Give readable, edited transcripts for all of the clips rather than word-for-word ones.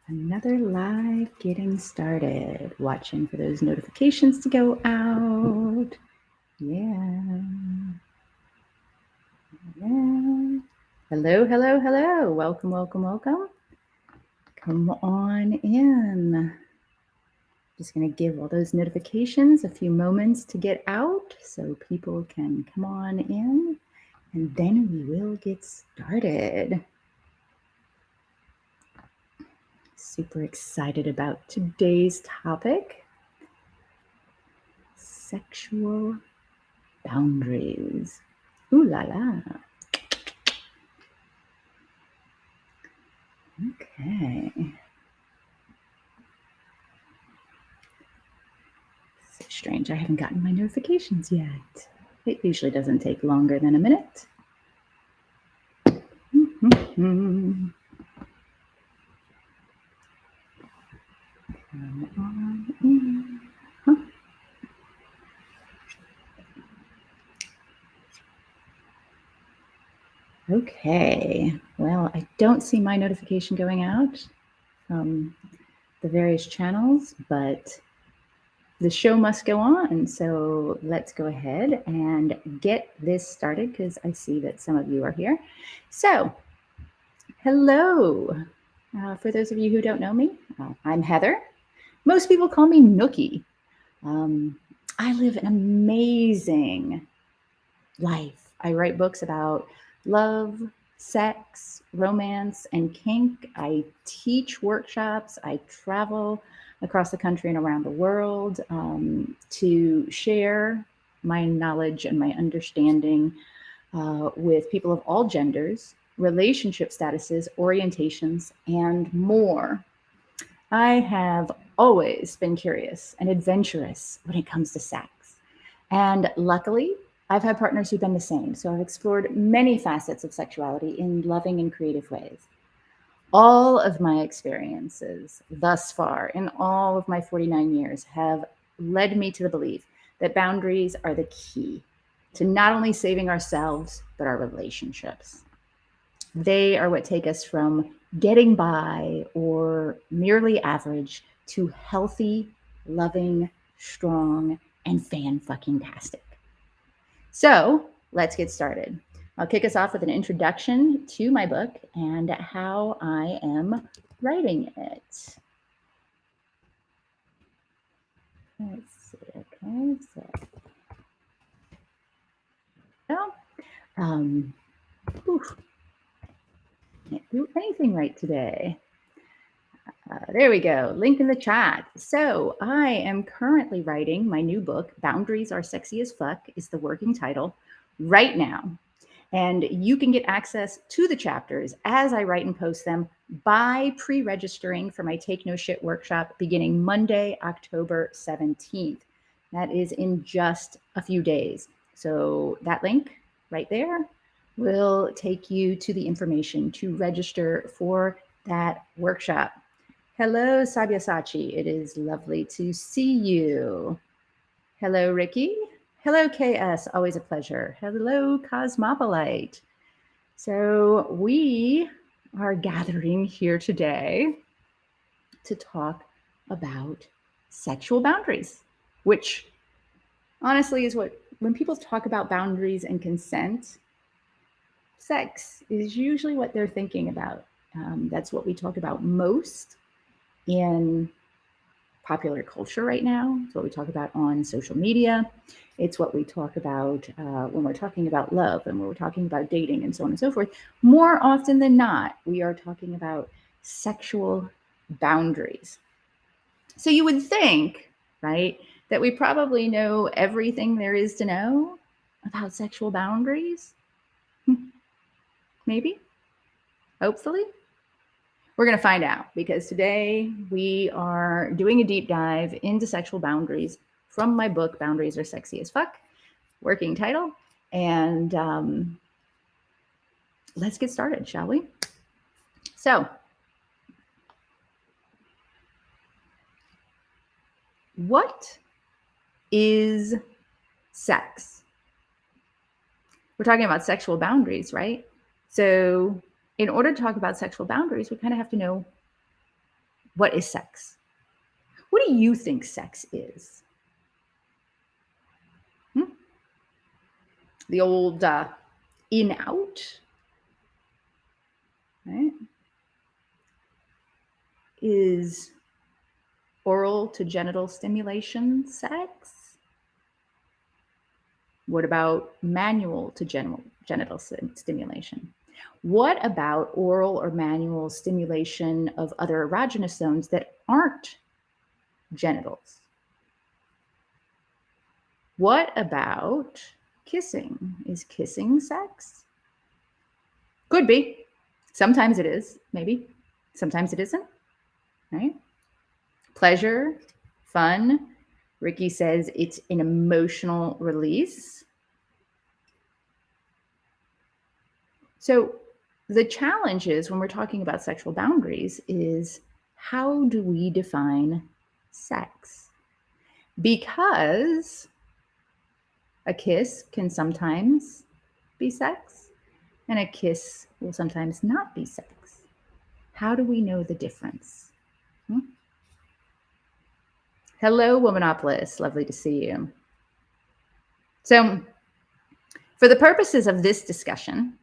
Another live getting started. Watching for those notifications to go out. Yeah. Hello, hello, hello. Welcome, welcome, welcome. Come on in. Just going to give all those notifications a few moments to get out so people can come on in, and then we will get started. Super excited about today's topic: sexual boundaries. Ooh la la. Okay. So strange, I haven't gotten my notifications yet. It usually doesn't take longer than a minute. Come on in. Huh. Okay. Well, I don't see my notification going out from the various channels, but the show must go on. So let's go ahead and get this started because I see that some of you are here. So, hello. For those of you who don't know me, I'm Heather. Most people call me Nookie. I live an amazing life. I write books about love, sex, romance, and kink. I teach workshops. I travel across the country and around the world to share my knowledge and my understanding with people of all genders, relationship statuses, orientations, and more. I have always been curious and adventurous when it comes to sex. And luckily, I've had partners who've been the same. So I've explored many facets of sexuality in loving and creative ways. All of my experiences thus far, in all of my 49 years, have led me to the belief that boundaries are the key to not only saving ourselves, but our relationships. They are what take us from getting by or merely average to healthy, loving, strong, and fan-fucking-tastic. So let's get started. I'll kick us off with an introduction to my book and how I am writing it. Let's see. Okay, so um, can't do anything right today. There we go. Link in the chat. So I am currently writing my new book, Boundaries Are Sexy as Fuck, is the working title, right now. And you can get access to the chapters as I write and post them by pre-registering for my Take No Shit workshop beginning Monday, October 17th. That is in just a few days. So that link right there will take you to the information to register for that workshop. Hello, Sabyasachi. It is lovely to see you. Hello, Ricky. Hello, KS. Always a pleasure. Hello, Cosmopolite. So we are gathering here today to talk about sexual boundaries, which honestly is what, when people talk about boundaries and consent, sex is usually what they're thinking about. That's what we talk about most in popular culture right now. It's what we talk about on social media. It's what we talk about when we're talking about love and when we're talking about dating and so on and so forth. More often than not, we are talking about sexual boundaries. So you would think, right, that we probably know everything there is to know about sexual boundaries. Maybe, hopefully. We're going to find out because today we are doing a deep dive into sexual boundaries from my book, Boundaries Are Sexy as Fuck, working title. And let's get started, shall we? So, what is sex? We're talking about sexual boundaries, right? So, in order to talk about sexual boundaries, we kind of have to know What is sex? What do you think sex is? The old in out, right? Is oral to genital stimulation sex? What about manual to genital stimulation? What about oral or manual stimulation of other erogenous zones that aren't genitals? What about kissing? Is kissing sex? Could be. Sometimes it is, maybe. Sometimes it isn't, right? Pleasure, fun. Ricky says it's an emotional release. So the challenge is when we're talking about sexual boundaries is how do we define sex? Because a kiss can sometimes be sex and a kiss will sometimes not be sex. How do we know the difference? Hello, Womanopolis. Lovely to see you. So, for the purposes of this discussion,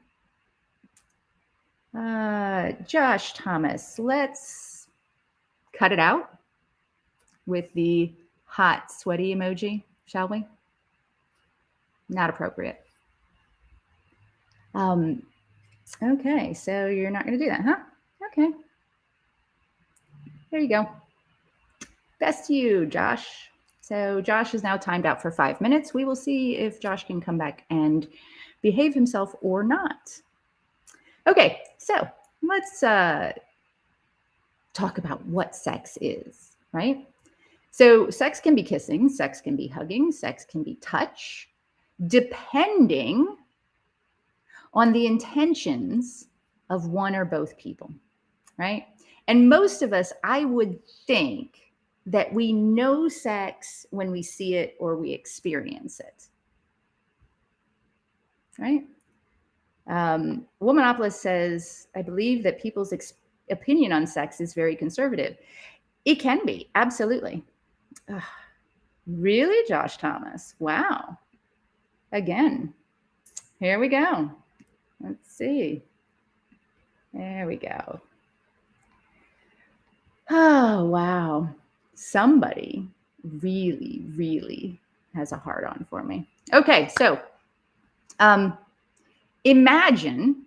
Josh Thomas, let's cut it out with the hot, sweaty emoji, shall we? Not appropriate. Okay, so you're not going to do that, huh? Okay. There you go. Best to you, Josh. So Josh is now timed out for 5 minutes. We will see if Josh can come back and behave himself or not. Okay, so let's talk about what sex is, right? So sex can be kissing, sex can be hugging, sex can be touch, depending on the intentions of one or both people, right? And most of us, I would think that we know sex when we see it or we experience it, right? Womanopolis says, I believe that people's opinion on sex is very conservative. It can be, absolutely. Ugh, really, Josh Thomas? Wow. Again, here we go. Let's see. There we go. Oh, wow. Somebody really, really has a hard on for me. Okay, so imagine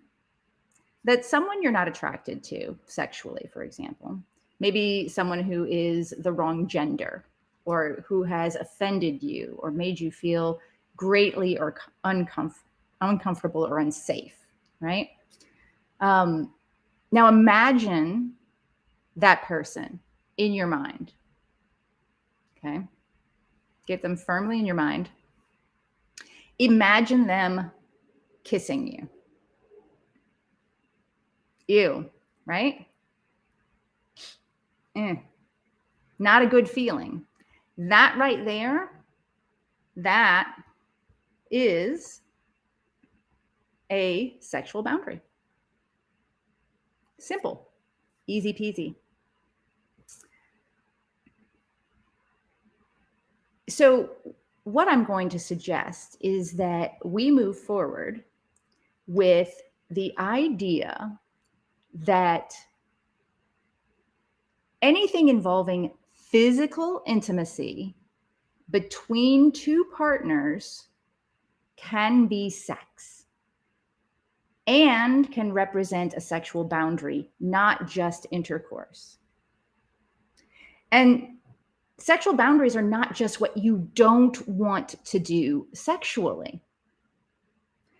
that someone you're not attracted to sexually, for example, maybe someone who is the wrong gender or who has offended you or made you feel greatly or uncomfortable or unsafe, right? Now imagine that person in your mind, okay? Get them firmly in your mind. Imagine them kissing you. Ew, right? Not a good feeling. That right there, that is a sexual boundary. Simple, easy peasy. So what I'm going to suggest is that we move forward with the idea that anything involving physical intimacy between two partners can be sex and can represent a sexual boundary, not just intercourse. And sexual boundaries are not just what you don't want to do sexually.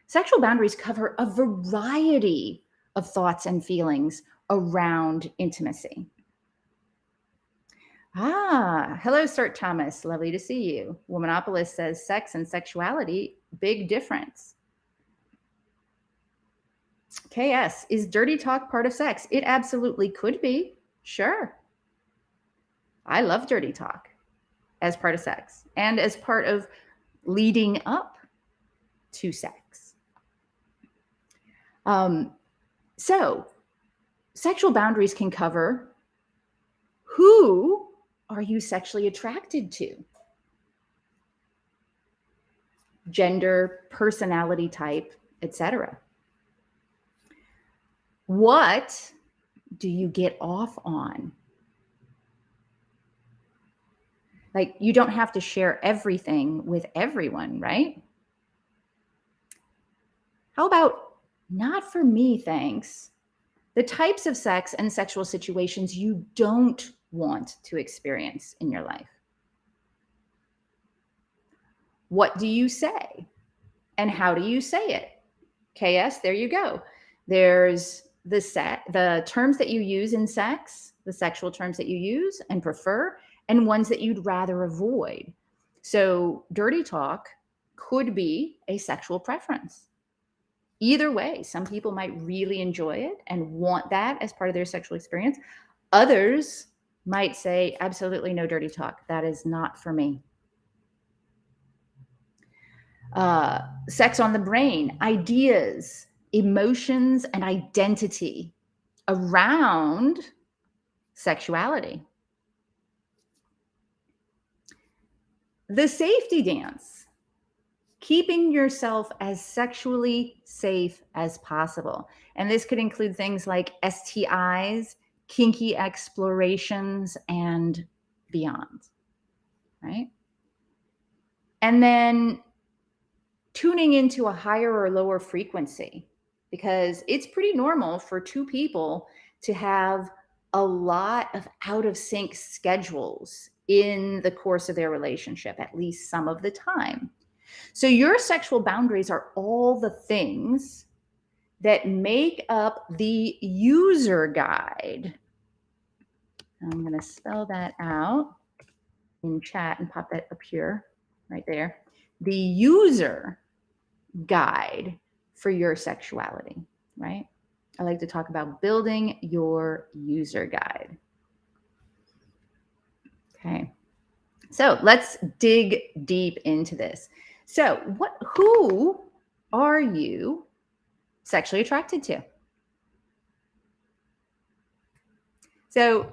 Sexual boundaries cover a variety of thoughts and feelings around intimacy. Hello, Sir Thomas. Lovely to see you. Womanopolis says sex and sexuality, big difference. KS, is dirty talk part of sex? It absolutely could be. Sure. I love dirty talk as part of sex and as part of leading up to sex. So sexual boundaries can cover Who are you sexually attracted to? Gender, personality type, etc. What do you get off on? Like, you don't have to share everything with everyone, right? How about not for me, thanks? The types of sex and sexual situations you don't want to experience in your life. What do you say? And how do you say it? KS, there you go. There's the terms that you use in sex, the sexual terms that you use and prefer, and ones that you'd rather avoid. So dirty talk could be a sexual preference. Either way, some people might really enjoy it and want that as part of their sexual experience. Others might say, absolutely no dirty talk. That is not for me. Sex on the brain, ideas, emotions, and identity around sexuality. The safety dance, keeping yourself as sexually safe as possible. And this could include things like STIs, kinky explorations, and beyond, right? And then tuning into a higher or lower frequency, because it's pretty normal for two people to have a lot of out of sync schedules in the course of their relationship, at least some of the time. So your sexual boundaries are all the things that make up the user guide. I'm going to spell that out in chat and pop that up here, right there. The user guide for your sexuality, right? I like to talk about building your user guide. Okay. So let's dig deep into this. So who are you sexually attracted to? So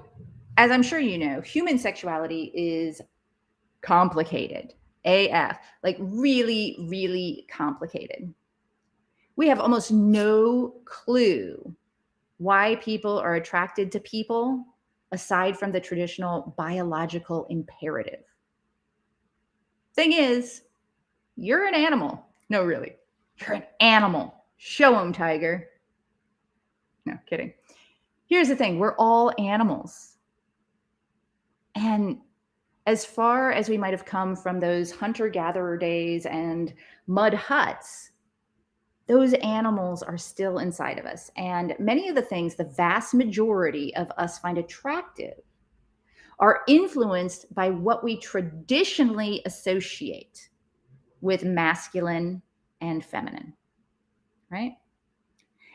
as I'm sure you know, human sexuality is complicated. AF, like really, really complicated. We have almost no clue why people are attracted to people aside from the traditional biological imperative. Thing is, you're an animal. No, really, you're an animal. Show 'em, tiger. No, kidding. Here's the thing, we're all animals. And as far as we might have come from those hunter-gatherer days and mud huts, those animals are still inside of us. And many of the things the vast majority of us find attractive are influenced by what we traditionally associate with masculine and feminine, right?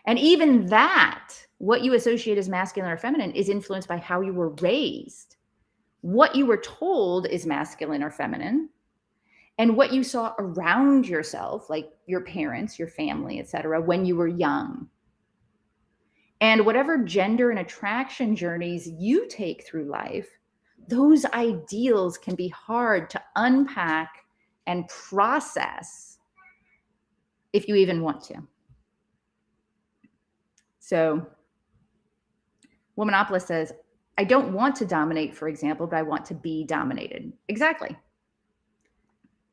And even that, what you associate as masculine or feminine, is influenced by how you were raised. What you were told is masculine or feminine, and what you saw around yourself, like your parents, your family, etc., when you were young. And whatever gender and attraction journeys you take through life, those ideals can be hard to unpack and process if you even want to. So Womanopolis says, I don't want to dominate, for example, but I want to be dominated. Exactly.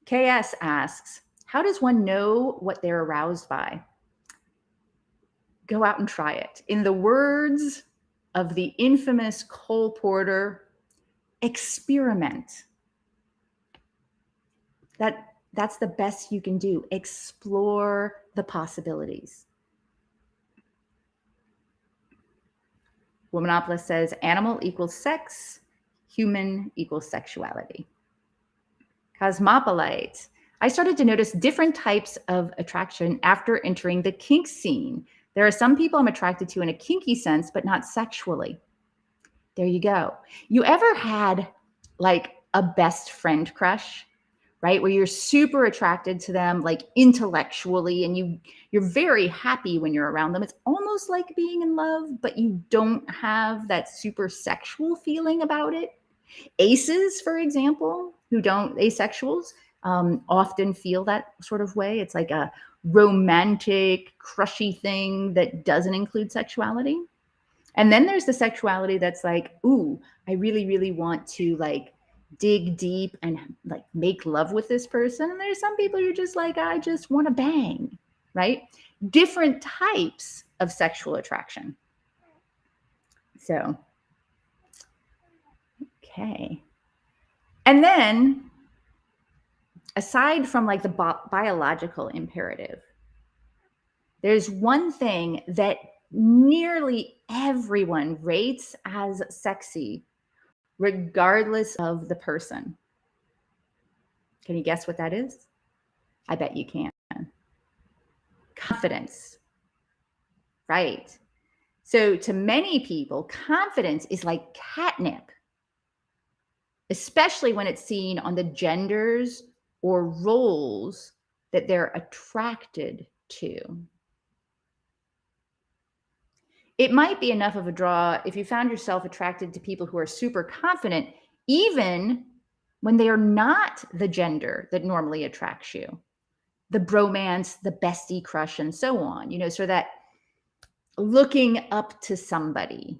KS asks, how does one know what they're aroused by? Go out and try it. In the words of the infamous Cole Porter, experiment. That's the best you can do. Explore the possibilities. Womanopolis says, animal equals sex, human equals sexuality. Cosmopolite, I started to notice different types of attraction after entering the kink scene. There are some people I'm attracted to in a kinky sense, but not sexually. There you go. You ever had like a best friend crush right? Where you're super attracted to them, like intellectually, and you're very happy when you're around them. It's almost like being in love, but you don't have that super sexual feeling about it. Aces, for example, who don't, asexuals, often feel that sort of way. It's like a romantic, crushy thing that doesn't include sexuality. And then there's the sexuality that's like, ooh, I really, really want to like dig deep and like make love with this person. And there's some people you're just like, I just want to bang, right? Different types of sexual attraction. So, okay. And then aside from like the biological imperative, there's one thing that nearly everyone rates as sexy, regardless of the person. Can you guess what that is? I bet you can. Confidence, right? So, to many people, confidence is like catnip, especially when it's seen on the genders or roles that they're attracted to. It might be enough of a draw if you found yourself attracted to people who are super confident, even when they are not the gender that normally attracts you. The bromance, the bestie crush, and so on, so that looking up to somebody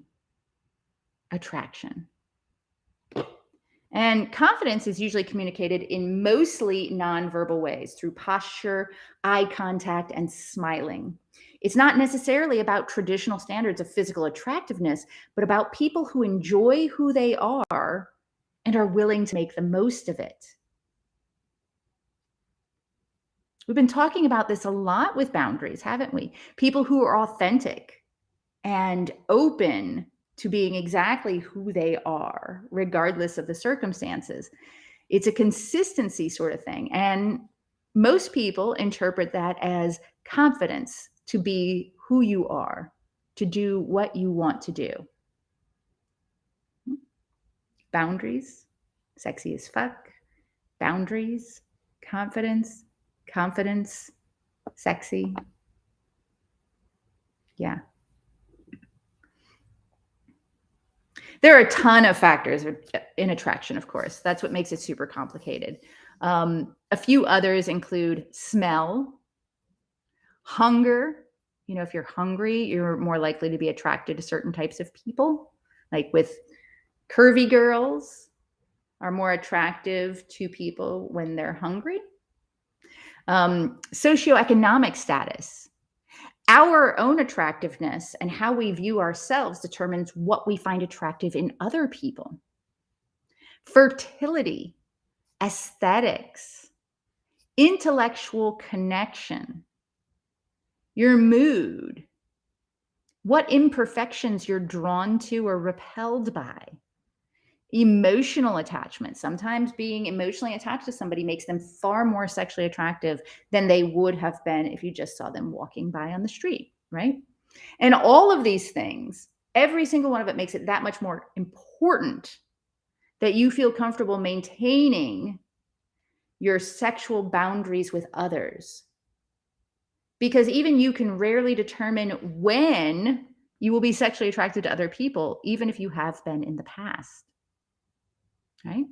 attraction. And confidence is usually communicated in mostly nonverbal ways through posture, eye contact, and smiling. It's not necessarily about traditional standards of physical attractiveness, but about people who enjoy who they are and are willing to make the most of it. We've been talking about this a lot with boundaries, haven't we? People who are authentic and open to being exactly who they are, regardless of the circumstances. It's a consistency sort of thing. And most people interpret that as confidence to be who you are, to do what you want to do. Boundaries, sexy as fuck. Boundaries, confidence, confidence, sexy. Yeah. There are a ton of factors in attraction, of course. That's what makes it super complicated. A few others include smell, hunger. If you're hungry, you're more likely to be attracted to certain types of people. Like with curvy girls are more attractive to people when they're hungry. Socioeconomic status. Our own attractiveness and how we view ourselves determines what we find attractive in other people. Fertility, aesthetics, intellectual connection, your mood, what imperfections you're drawn to or repelled by, emotional attachment. Sometimes being emotionally attached to somebody makes them far more sexually attractive than they would have been if you just saw them walking by on the street, right? And all of these things, every single one of it makes it that much more important that you feel comfortable maintaining your sexual boundaries with others. Because even you can rarely determine when you will be sexually attracted to other people, even if you have been in the past. Right?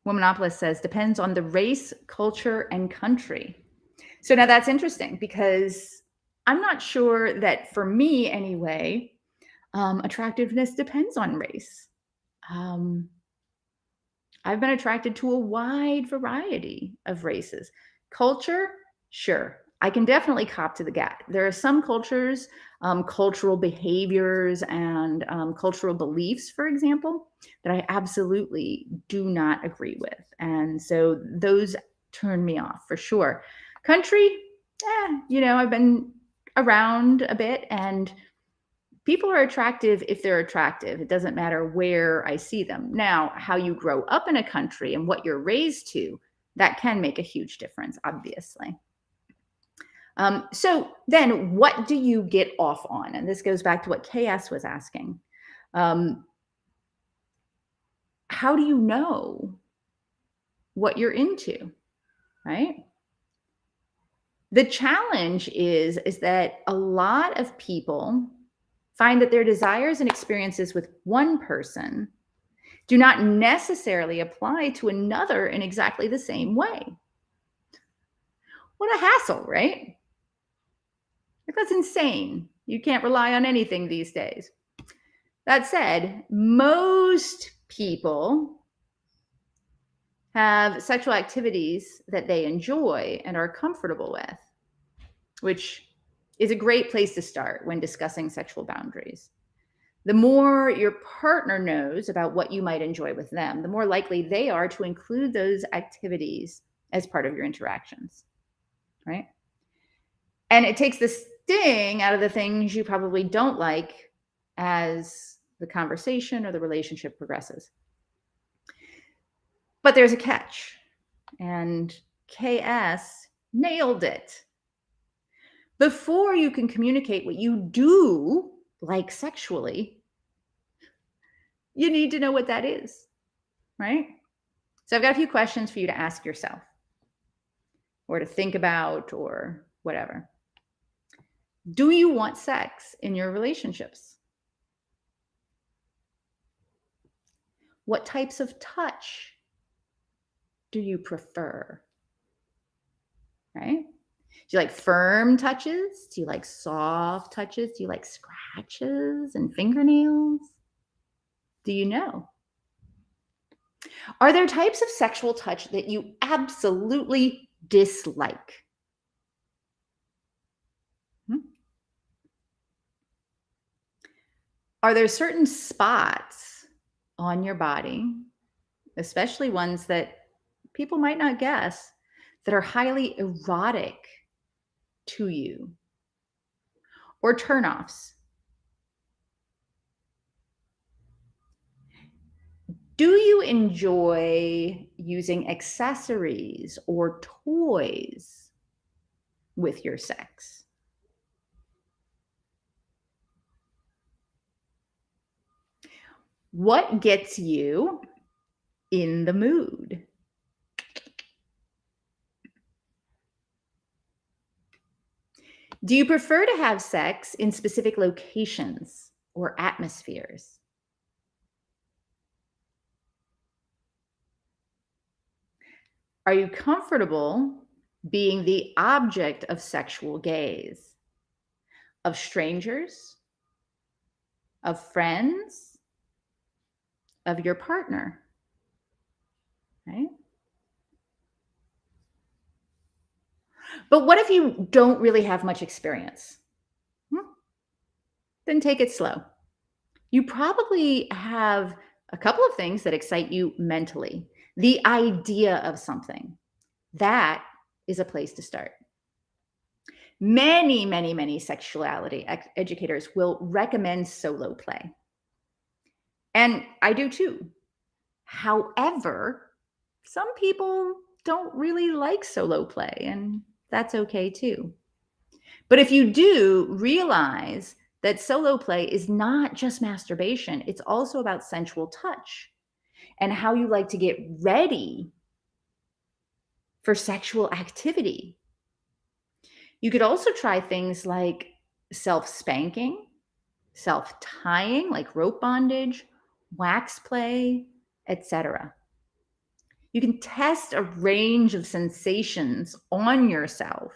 Womanopolis says, depends on the race, culture, and country. So now that's interesting because I'm not sure that for me anyway, attractiveness depends on race. I've been attracted to a wide variety of races. Culture, sure. I can definitely cop to the gap. There are some cultures, cultural behaviors and cultural beliefs, for example, that I absolutely do not agree with. And so those turn me off for sure. Country, I've been around a bit and people are attractive if they're attractive. It doesn't matter where I see them. Now, how you grow up in a country and what you're raised to, that can make a huge difference, obviously. So then what do you get off on? And this goes back to what KS was asking. How how do you know what you're into, right? The challenge is that a lot of people find that their desires and experiences with one person do not necessarily apply to another in exactly the same way. What a hassle, right? Like, that's insane. You can't rely on anything these days. That said, most people have sexual activities that they enjoy and are comfortable with, which is a great place to start when discussing sexual boundaries. The more your partner knows about what you might enjoy with them, the more likely they are to include those activities as part of your interactions, right? And it takes the sting out of the things you probably don't like as the conversation or the relationship progresses. But there's a catch, and KS nailed it. Before you can communicate what you do like sexually, you need to know what that is, right? So I've got a few questions for you to ask yourself or to think about or whatever. Do you want sex in your relationships? What types of touch do you prefer? Right? Do you like firm touches? Do you like soft touches? Do you like scratches and fingernails? Do you know? Are there types of sexual touch that you absolutely dislike? Hmm? Are there certain spots on your body, especially ones that people might not guess, that are highly erotic to you or turnoffs? Do you enjoy using accessories or toys with your sex? What gets you in the mood? Do you prefer to have sex in specific locations or atmospheres? Are you comfortable being the object of sexual gaze? Of strangers? Of friends? Of your partner? Right? But what if you don't really have much experience? Hmm, Then take it slow. You probably have a couple of things that excite you mentally. The idea of something, that is a place to start. Many, many, many sexuality educators will recommend solo play. And I do too. However, some people don't really like solo play, and that's okay too. But if you do, realize that solo play is not just masturbation, it's also about sensual touch and how you like to get ready for sexual activity. You could also try things like self spanking, self tying, like rope bondage, wax play, etc. You can test a range of sensations on yourself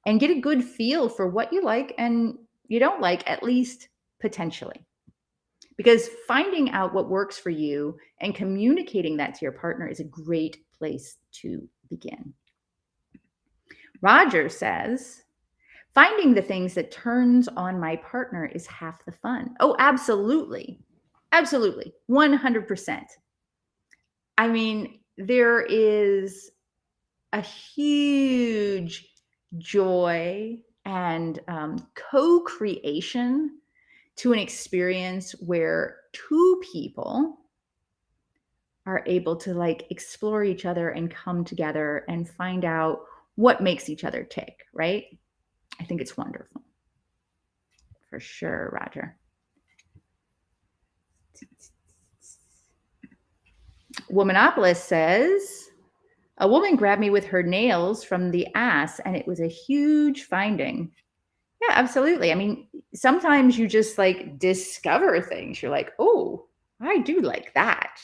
and get a good feel for what you like and you don't like, at least potentially. Because finding out what works for you and communicating that to your partner is a great place to begin. Roger says, finding the things that turns on my partner is half the fun. Oh, absolutely. Absolutely. 100%. I mean, there is a huge joy and co-creation to an experience where two people are able to like explore each other and come together and find out what makes each other tick, right? I think it's wonderful. For sure, Roger. Womanopolis says, a woman grabbed me with her nails from the ass, and it was a huge finding. Yeah, absolutely. I mean, sometimes you just like discover things. You're like, oh, I do like that,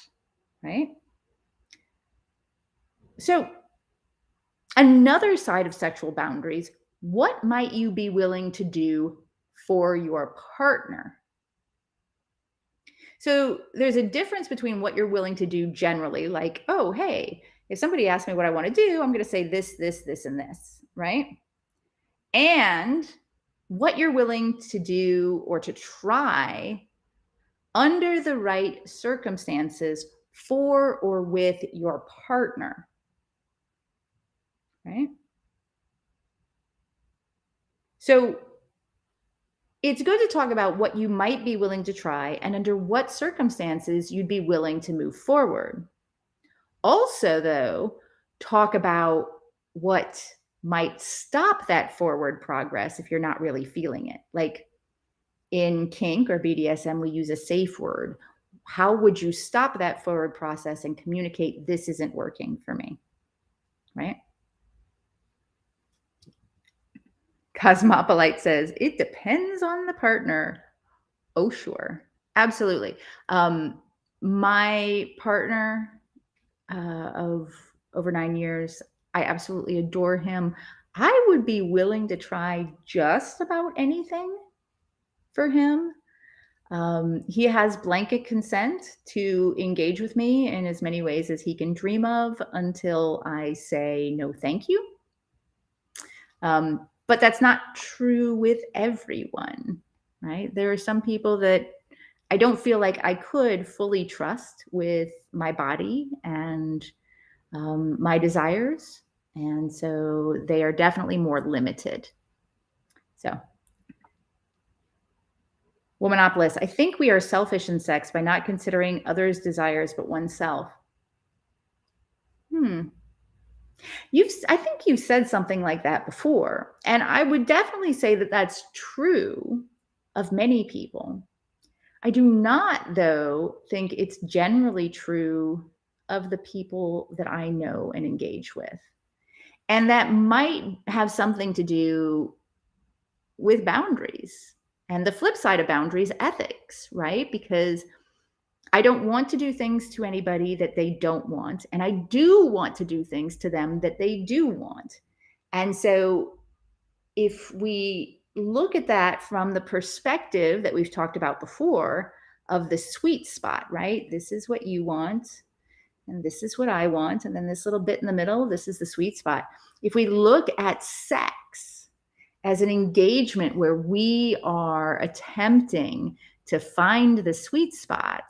right? So, another side of sexual boundaries, what might you be willing to do for your partner? So, there's a difference between what you're willing to do generally, like, oh, hey, if somebody asks me what I want to do, I'm going to say this, and this, right? And what you're willing to do or to try under the right circumstances for or with your partner, right? So it's good to talk about what you might be willing to try and under what circumstances you'd be willing to move forward. Also, though, talk about what might stop that forward progress if you're not really feeling it. Like in kink or BDSM, we use a safe word. How would you stop that forward process and communicate this isn't working for me? Right? Cosmopolite says, it depends on the partner. Oh, sure. Absolutely. My partner of over 9 years, I absolutely adore him. I would be willing to try just about anything for him. He has blanket consent to engage with me in as many ways as he can dream of until I say no, thank you. But that's not true with everyone, right? There are some people that I don't feel like I could fully trust with my body and my desires. And so they are definitely more limited. So, Womanopolis, I think we are selfish in sex by not considering others' desires but oneself. I think you've said something like that before. And I would definitely say that that's true of many people. I do not, though, think it's generally true of the people that I know and engage with. And that might have something to do with boundaries. And the flip side of boundaries, ethics, right? Because I don't want to do things to anybody that they don't want. And I do want to do things to them that they do want. And so if we look at that from the perspective that we've talked about before of the sweet spot, right? This is what you want, and this is what I want. And then this little bit in the middle, this is the sweet spot. If we look at sex as an engagement where we are attempting to find the sweet spot,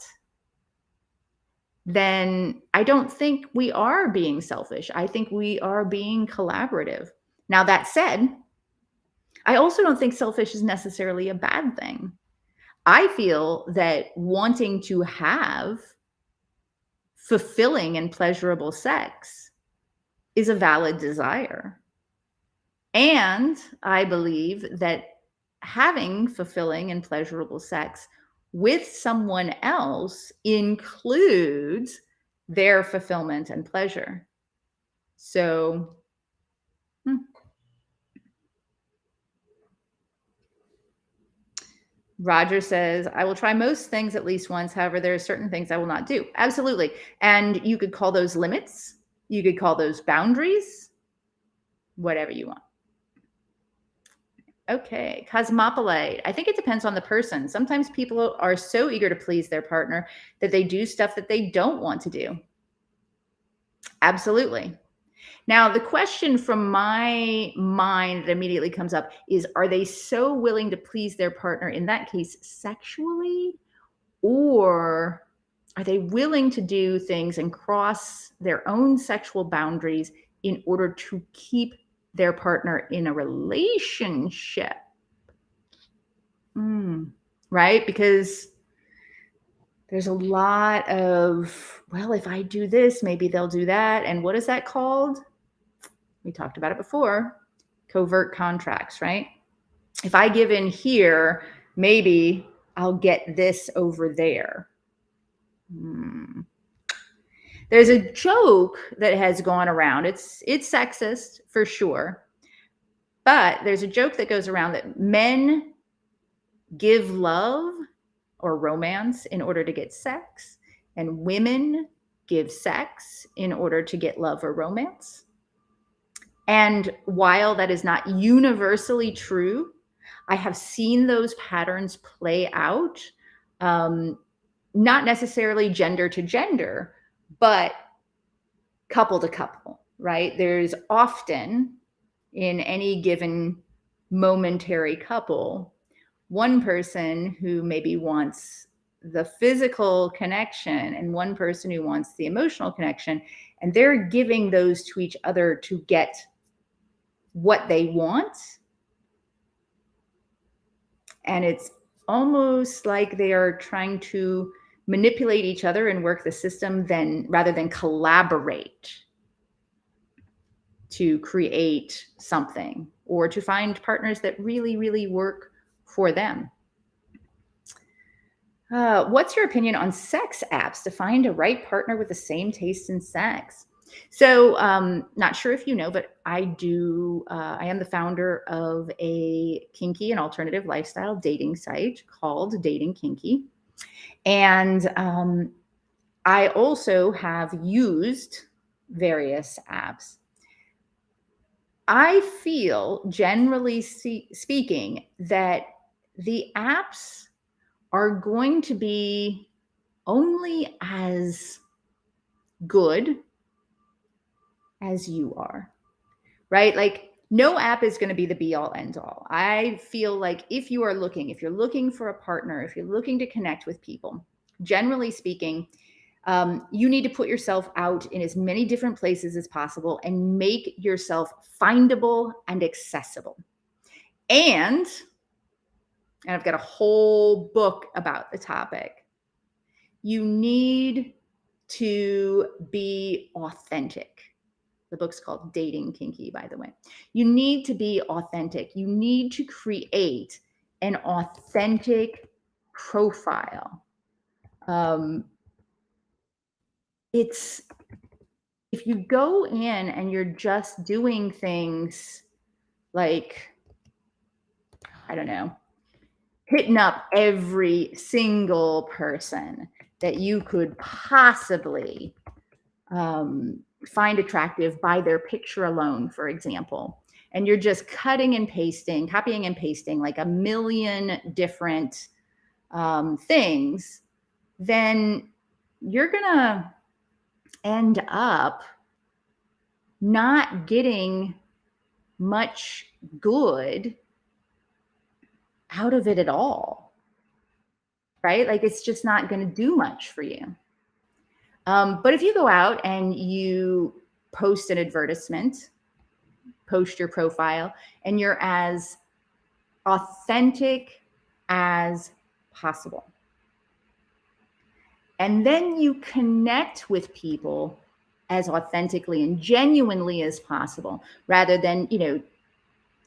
then I don't think we are being selfish. I think we are being collaborative. Now, that said, I also don't think selfish is necessarily a bad thing. I feel that wanting to have fulfilling and pleasurable sex is a valid desire. And I believe that having fulfilling and pleasurable sex with someone else includes their fulfillment and pleasure. So, Roger says, I will try most things at least once. However, there are certain things I will not do. Absolutely. And you could call those limits. You could call those boundaries, whatever you want. Okay. Cosmopolite. I think it depends on the person. Sometimes people are so eager to please their partner that they do stuff that they don't want to do. Absolutely. Now, the question from my mind that immediately comes up is, are they so willing to please their partner, in that case, sexually? Or are they willing to do things and cross their own sexual boundaries in order to keep their partner in a relationship? Right? Because there's a lot of, well, if I do this, maybe they'll do that. And what is that called? We talked about it before. Covert contracts, right? If I give in here, maybe I'll get this over there. There's a joke that has gone around. It's sexist for sure, but there's a joke that goes around that men give love or romance in order to get sex, and women give sex in order to get love or romance. And while that is not universally true, I have seen those patterns play out, not necessarily gender to gender, but couple to couple, right? There's often in any given momentary couple, one person who maybe wants the physical connection and one person who wants the emotional connection, and they're giving those to each other to get what they want. And it's almost like they are trying to manipulate each other and work the system rather than collaborate to create something or to find partners that really, really work for them. What's your opinion on sex apps to find a right partner with the same taste in sex? So, not sure if you know, but I am the founder of a kinky and alternative lifestyle dating site called Dating Kinky. And I also have used various apps. I feel, generally speaking, that the apps are going to be only as good as you are, right? Like, no app is going to be the be all end all. I feel like if you're looking for a partner, if you're looking to connect with people, generally speaking, you need to put yourself out in as many different places as possible and make yourself findable and accessible. And I've got a whole book about the topic. You need to be authentic. The book's called Dating Kinky, by the way. You need to be authentic. You need to create an authentic profile. If you go in and you're just doing things like, I don't know, hitting up every single person that you could possibly find attractive by their picture alone, for example, and you're just copying and pasting like a million different things, then you're gonna end up not getting much good out of it at all, right? Like, it's just not going to do much for you. But if you go out and you post an advertisement, post your profile, and you're as authentic as possible, and then you connect with people as authentically and genuinely as possible, rather than,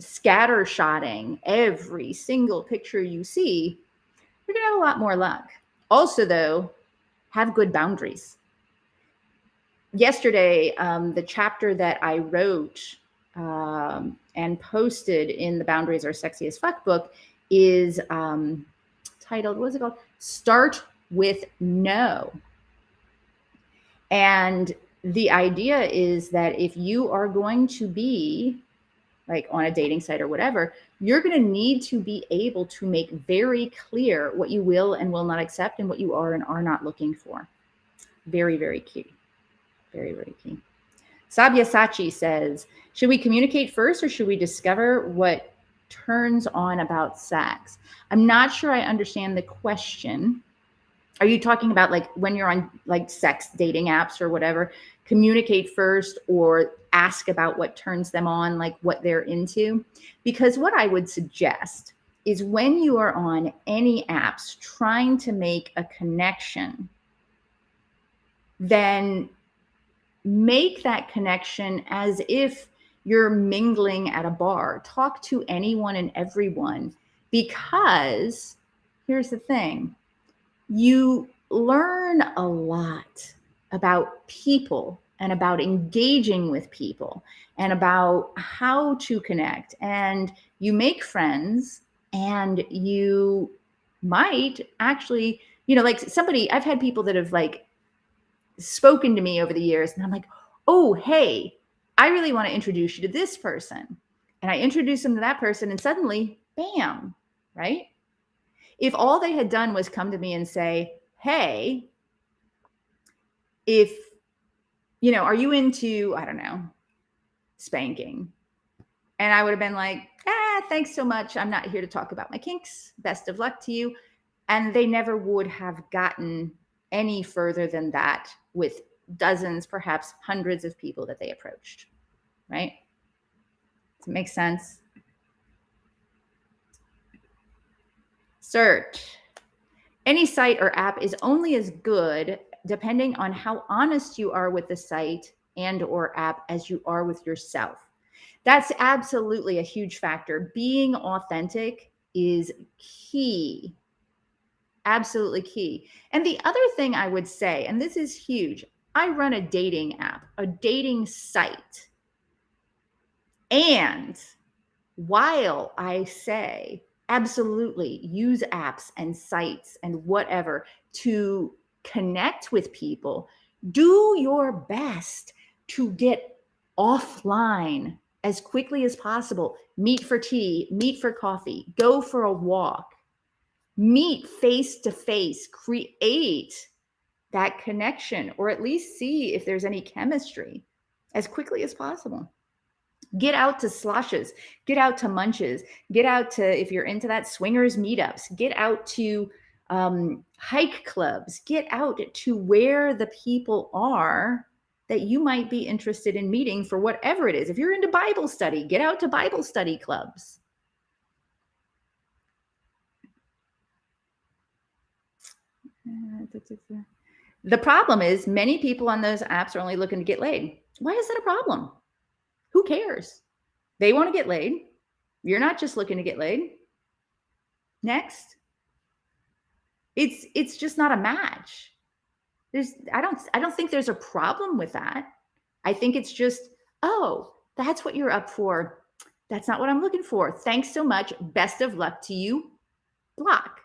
scattershotting every single picture you see, you're going to have a lot more luck. Also, though, have good boundaries. Yesterday, the chapter that I wrote and posted in the Boundaries Are Sexy as Fuck book is titled, what is it called? Start with No. And the idea is that if you are going to be like on a dating site or whatever, you're going to need to be able to make very clear what you will and will not accept and what you are and are not looking for. Very, very key. Very, very key. Sabyasachi says, should we communicate first or should we discover what turns on about sex? I'm not sure I understand the question. Are you talking about like when you're on like sex dating apps or whatever, communicate first or ask about what turns them on, like what they're into? Because what I would suggest is when you are on any apps trying to make a connection, then make that connection as if you're mingling at a bar. Talk to anyone and everyone, because here's the thing. You learn a lot about people and about engaging with people and about how to connect. And you make friends and you might actually, like somebody, I've had people that have like spoken to me over the years and I'm like, oh, hey, I really want to introduce you to this person. And I introduce them to that person and suddenly, bam, right? If all they had done was come to me and say, hey, if, are you into, I don't know, spanking? And I would have been like, thanks so much. I'm not here to talk about my kinks. Best of luck to you. And they never would have gotten any further than that with dozens, perhaps hundreds of people that they approached, right? Does it make sense? Search. Any site or app is only as good depending on how honest you are with the site and or app as you are with yourself. That's absolutely a huge factor. Being authentic is key. Absolutely key. And the other thing I would say, and this is huge, I run a dating app, a dating site. And while I say absolutely use apps and sites and whatever to connect with people, do your best to get offline as quickly as possible. Meet for tea, meet for coffee, go for a walk, meet face to face, create that connection, or at least see if there's any chemistry as quickly as possible. Get out to sloshes, get out to munches, get out to, if you're into that, swingers meetups, get out to hike clubs, get out to where the people are that you might be interested in meeting for whatever it is. If you're into Bible study, get out to Bible study clubs. The problem is many people on those apps are only looking to get laid. Why is that a problem? Who cares? They want to get laid. You're not just looking to get laid. Next. It's just not a match. I don't think there's a problem with that. I think it's just, oh, that's what you're up for. That's not what I'm looking for. Thanks so much. Best of luck to you. Block.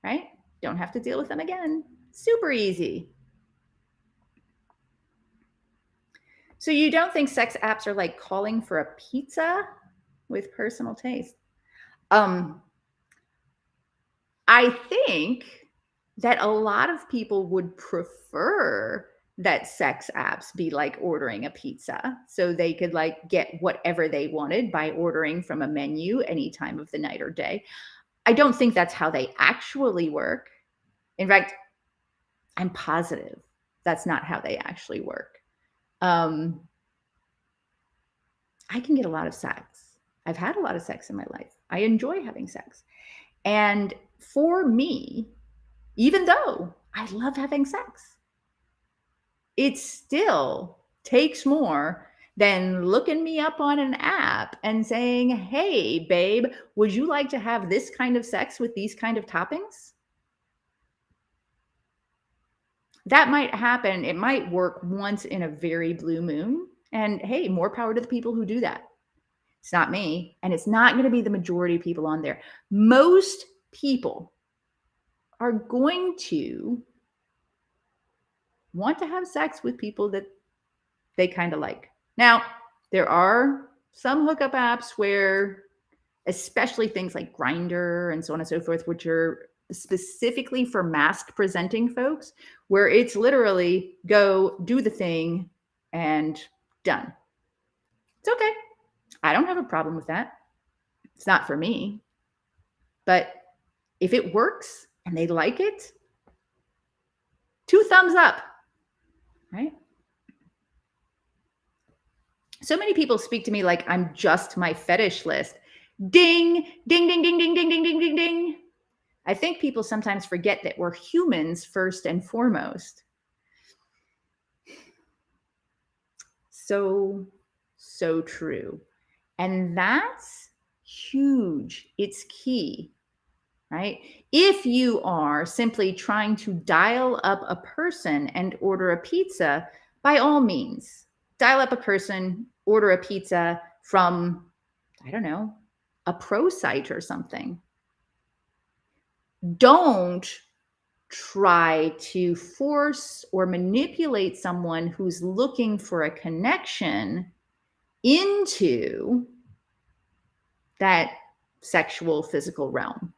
Right? Don't have to deal with them again. Super easy. So you don't think sex apps are like calling for a pizza with personal taste? I think that a lot of people would prefer that sex apps be like ordering a pizza so they could like get whatever they wanted by ordering from a menu any time of the night or day. I don't think that's how they actually work. In fact, I'm positive that's not how they actually work. I can get a lot of sex. I've had a lot of sex in my life. I enjoy having sex. And for me, even though I love having sex, it still takes more than looking me up on an app and saying, hey, babe, would you like to have this kind of sex with these kind of toppings? That might happen. It might work once in a very blue moon. And hey, more power to the people who do that. It's not me. And it's not going to be the majority of people on there. Most people are going to want to have sex with people that they kind of like. Now, there are some hookup apps where, especially things like Grindr and so on and so forth, which are specifically for mask presenting folks, where it's literally go do the thing and done. It's okay. I don't have a problem with that. It's not for me. But if it works and they like it, 2 thumbs up, right? So many people speak to me like I'm just my fetish list. Ding, ding, ding, ding, ding, ding, ding, ding, ding, ding. I think people sometimes forget that we're humans first and foremost. So true. And that's huge. It's key, right? If you are simply trying to dial up a person and order a pizza, by all means, dial up a person, order a pizza from, I don't know, a pro site or something. Don't try to force or manipulate someone who's looking for a connection into that sexual, physical realm,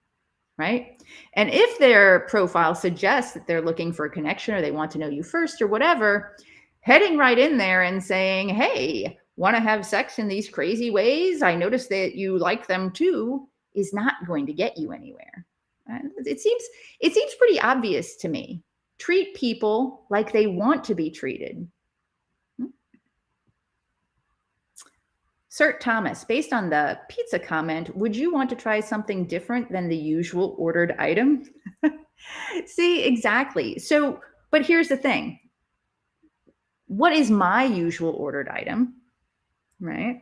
right? And if their profile suggests that they're looking for a connection or they want to know you first or whatever, heading right in there and saying, hey, want to have sex in these crazy ways? I noticed that you like them too, is not going to get you anywhere. It seems pretty obvious to me. Treat people like they want to be treated. Sir Thomas, based on the pizza comment, would you want to try something different than the usual ordered item? See, exactly. So, but here's the thing. What is my usual ordered item, right?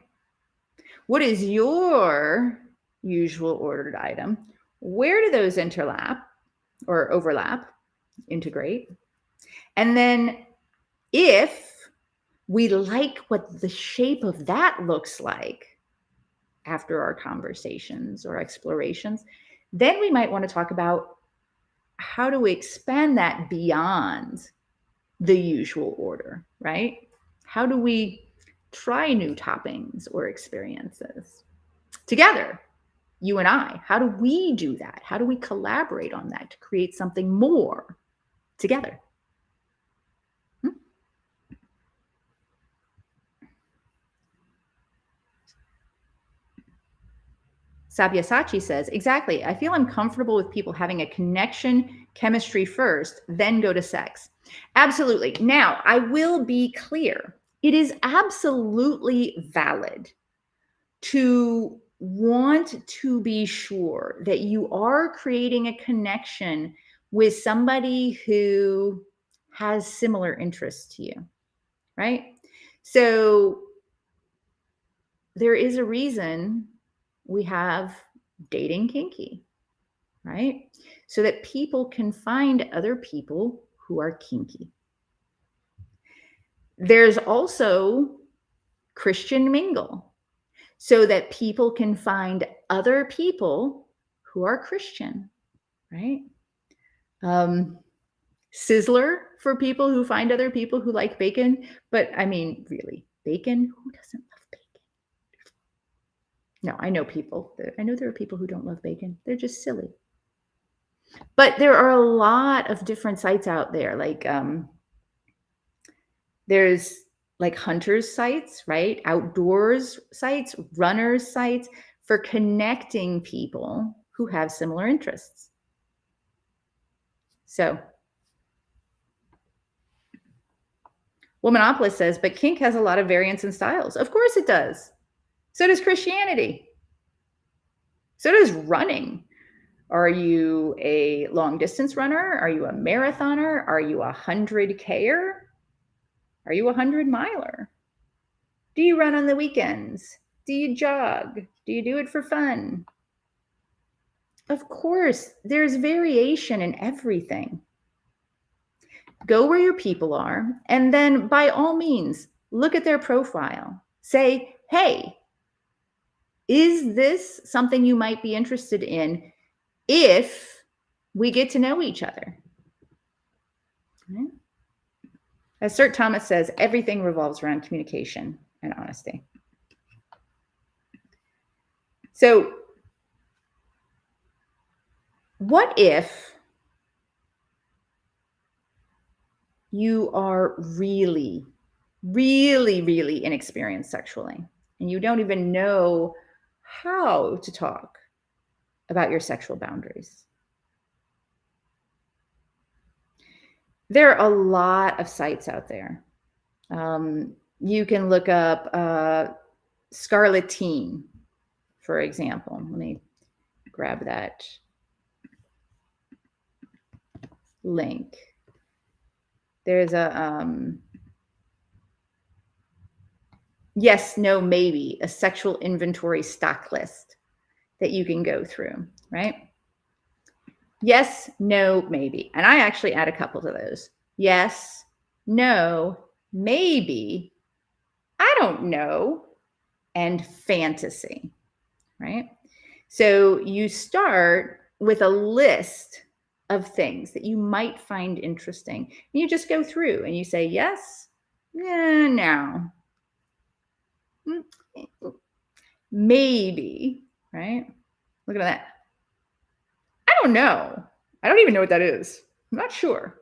What is your usual ordered item? Where do those overlap, integrate? And then if we like what the shape of that looks like after our conversations or explorations, then we might want to talk about how do we expand that beyond the usual order, right? How do we try new toppings or experiences together, you and I? How do we do that? How do we collaborate on that to create something more together? Sabyasachi says, exactly. I feel I'm comfortable with people having a connection, chemistry first, then go to sex. Absolutely. Now, I will be clear. It is absolutely valid to want to be sure that you are creating a connection with somebody who has similar interests to you, right? So there is a reason we have dating kinky, right? So that people can find other people who are kinky. There's also Christian mingle, so that people can find other people who are Christian, right? Sizzler for people who find other people who like bacon. But I mean, really, bacon? Who doesn't love bacon? No, I know people. I know there are people who don't love bacon. They're just silly. But there are a lot of different sites out there. Like there's like hunters sites, right? Outdoors sites, runners sites for connecting people who have similar interests. So Womanopolis says, but kink has a lot of variants and styles. Of course it does. So does Christianity. So does running. Are you a long distance runner? Are you a marathoner? Are you 100Ker? Are you 100-miler? Do you run on the weekends? Do you jog? Do you do it for fun? Of course, there's variation in everything. Go where your people are, and then by all means, look at their profile. Say, hey, is this something you might be interested in if we get to know each other? Okay. As Sir Thomas says, everything revolves around communication and honesty. So what if you are really, really, really inexperienced sexually and you don't even know how to talk about your sexual boundaries? There are a lot of sites out there. You can look up Scarlet Teen, for example. Let me grab that link. There's a yes, no, maybe, a sexual inventory stock list that you can go through, right? Yes, no, maybe. And I actually add a couple to those. Yes, no, maybe, I don't know, and fantasy, right? So you start with a list of things that you might find interesting. And you just go through and you say, yes, no, maybe, right? Look at that. I don't know. I don't even know what that is. I'm not sure.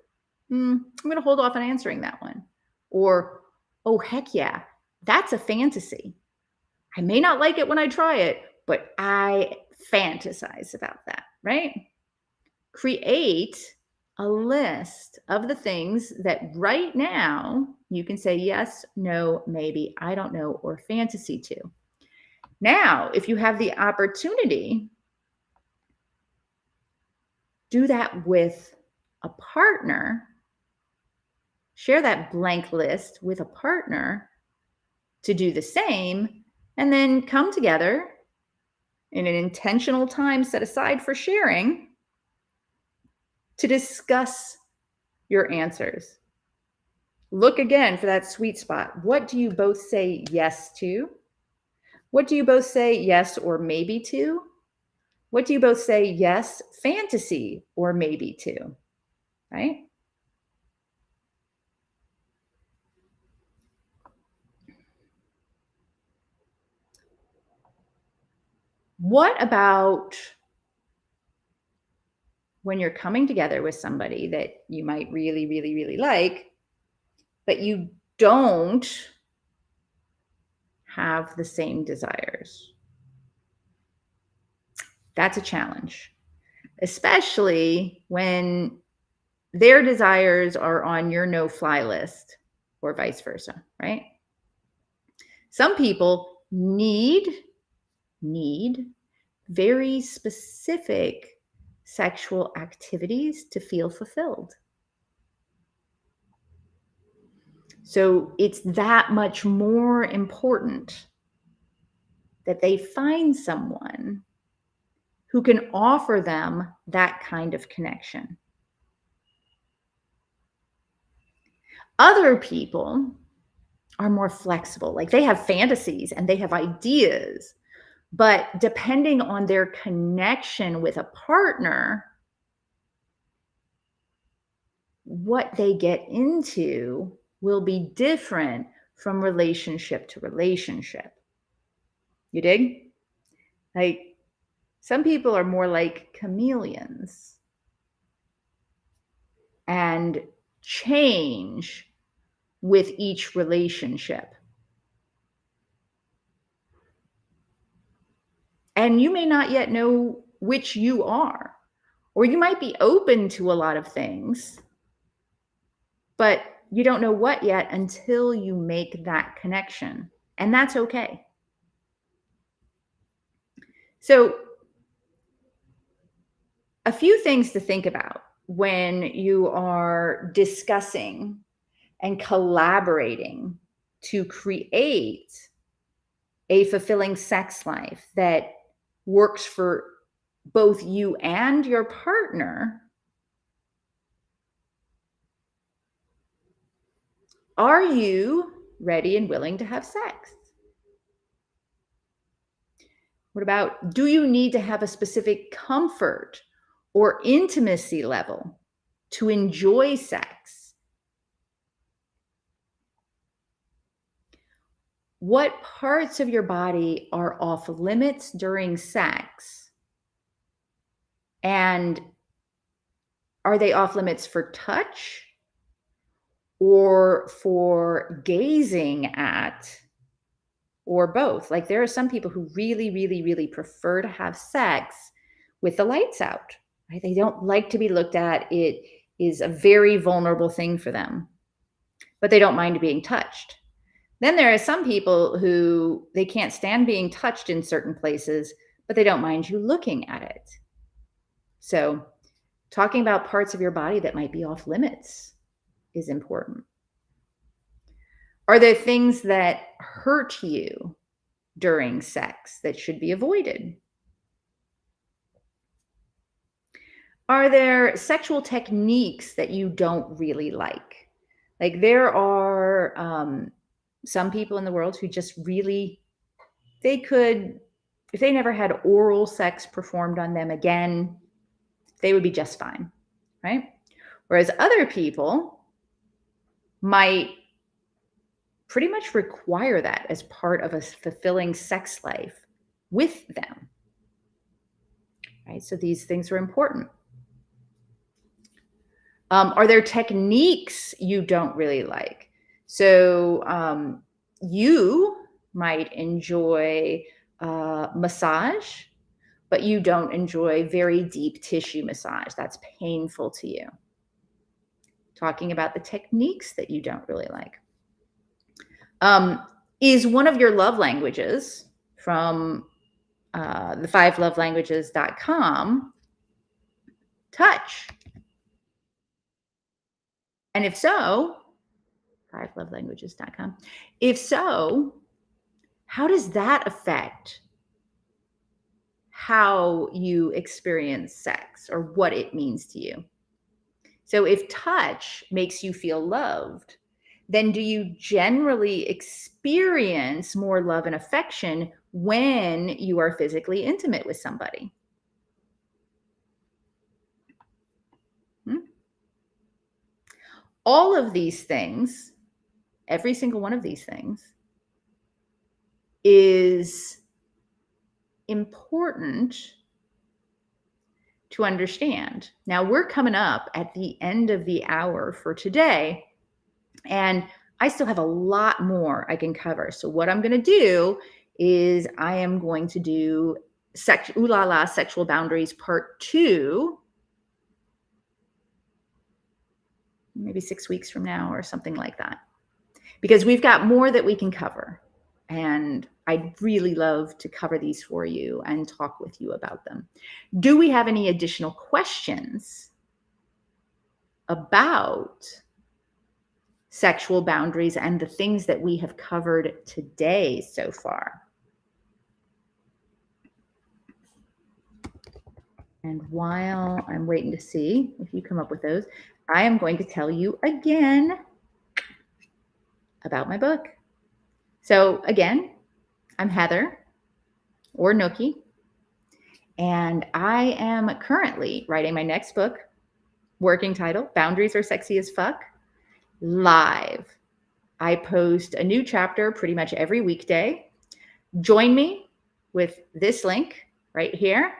I'm going to hold off on answering that one. Or, oh, heck yeah, that's a fantasy. I may not like it when I try it, but I fantasize about that, right? Create a list of the things that right now you can say yes, no, maybe, I don't know, or fantasy to. Now, if you have the opportunity, do that with a partner, share that blank list with a partner to do the same, and then come together in an intentional time set aside for sharing to discuss your answers. Look again for that sweet spot. What do you both say yes to? What do you both say yes or maybe to? What do you both say yes, fantasy, or maybe to? Right? What about when you're coming together with somebody that you might really, really, really like, but you don't have the same desires? That's a challenge, especially when their desires are on your no-fly list or vice versa, right? Some people need very specific sexual activities to feel fulfilled. So it's that much more important that they find someone who can offer them that kind of connection. Other people are more flexible, like they have fantasies and they have ideas, but depending on their connection with a partner, what they get into will be different from relationship to relationship. You dig? Like some people are more like chameleons and change with each relationship. And you may not yet know which you are, or you might be open to a lot of things, but you don't know what yet until you make that connection. And that's okay. So, a few things to think about when you are discussing and collaborating to create a fulfilling sex life that works for both you and your partner. Are you ready and willing to have sex? What about, do you need to have a specific comfort or intimacy level to enjoy sex? What parts of your body are off limits during sex? And are they off limits for touch or for gazing at, or both? Like there are some people who really, really, really prefer to have sex with the lights out, right? They don't like to be looked at. It is a very vulnerable thing for them, but they don't mind being touched. Then there are some people who they can't stand being touched in certain places, but they don't mind you looking at it. So talking about parts of your body that might be off limits is important. Are there things that hurt you during sex that should be avoided? Are there sexual techniques that you don't really like? Like there are some people in the world who just really, they could, if they never had oral sex performed on them again, they would be just fine, right? Whereas other people might pretty much require that as part of a fulfilling sex life with them, right? So these things are important. Are there techniques you don't really like? So you might enjoy massage, but you don't enjoy very deep tissue massage. That's painful to you. Talking about the techniques that you don't really like. Is one of your love languages from the 5lovelanguages.com touch? And if so, 5lovelanguages.com. If so, how does that affect how you experience sex or what it means to you? So if touch makes you feel loved, then do you generally experience more love and affection when you are physically intimate with somebody? Hmm? All of these things, every single one of these things, is important to understand. Now, we're coming up at the end of the hour for today, and I still have a lot more I can cover. So, what I'm going to do is I am going to do Ooh La La Sexual Boundaries Part 2, maybe 6 weeks from now or something like that, because we've got more that we can cover. And I'd really love to cover these for you and talk with you about them. Do we have any additional questions about sexual boundaries and the things that we have covered today so far? And while I'm waiting to see if you come up with those, I am going to tell you again about my book. So again, I'm Heather or Nookie, and I am currently writing my next book, working title, Boundaries Are Sexy as Fuck, live. I post a new chapter pretty much every weekday. Join me with this link right here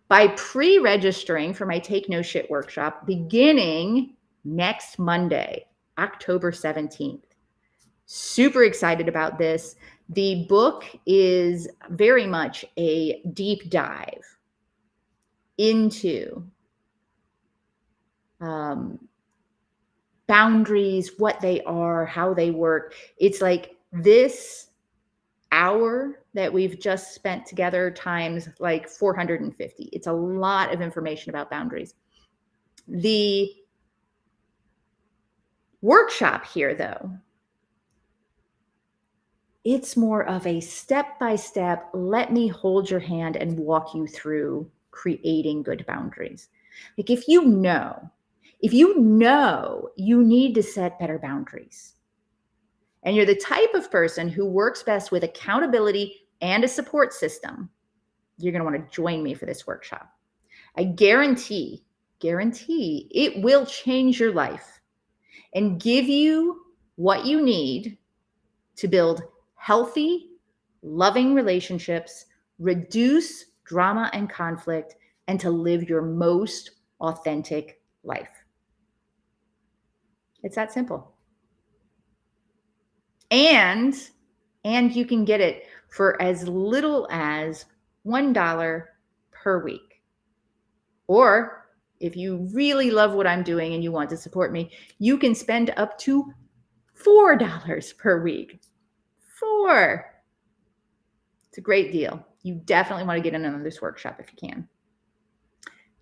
by pre-registering for my Take No Shit workshop beginning next Monday, October 17th. Super excited about this. The book is very much a deep dive into boundaries, what they are, how they work. It's like this hour that we've just spent together times like 450. It's a lot of information about boundaries. The workshop here, though, it's more of a step-by-step, let me hold your hand and walk you through creating good boundaries. Like if you know you need to set better boundaries, and you're the type of person who works best with accountability and a support system, you're going to want to join me for this workshop. I guarantee it will change your life and give you what you need to build healthy, loving relationships, reduce drama and conflict, and to live your most authentic life. It's that simple. And you can get it for as little as $1 per week. Or if you really love what I'm doing and you want to support me, you can spend up to $4 per week. 4. It's a great deal. You definitely want to get in on this workshop if you can.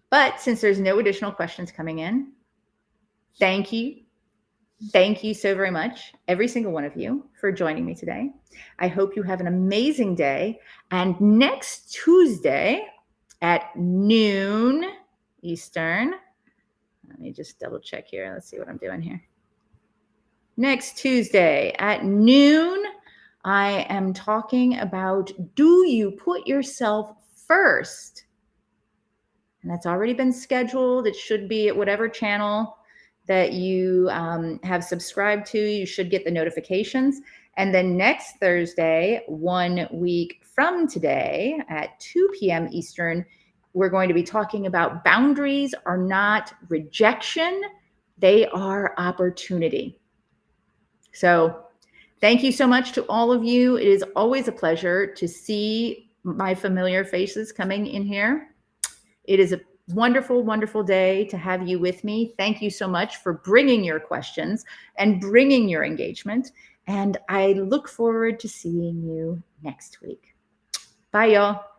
But since there's no additional questions coming in, thank you. Thank you so very much, every single one of you, for joining me today. I hope you have an amazing day. And next Tuesday at noon Eastern. Let me just double check here. Let's see what I'm doing here. Next Tuesday at noon, I am talking about, do you put yourself first? And that's already been scheduled. It should be at whatever channel that you have subscribed to. You should get the notifications. And then next Thursday, 1 week from today at 2 p.m. Eastern, we're going to be talking about boundaries are not rejection, they are opportunity. So thank you so much to all of you. It is always a pleasure to see my familiar faces coming in here. It is a wonderful, wonderful day to have you with me. Thank you so much for bringing your questions and bringing your engagement. And I look forward to seeing you next week. Bye, y'all.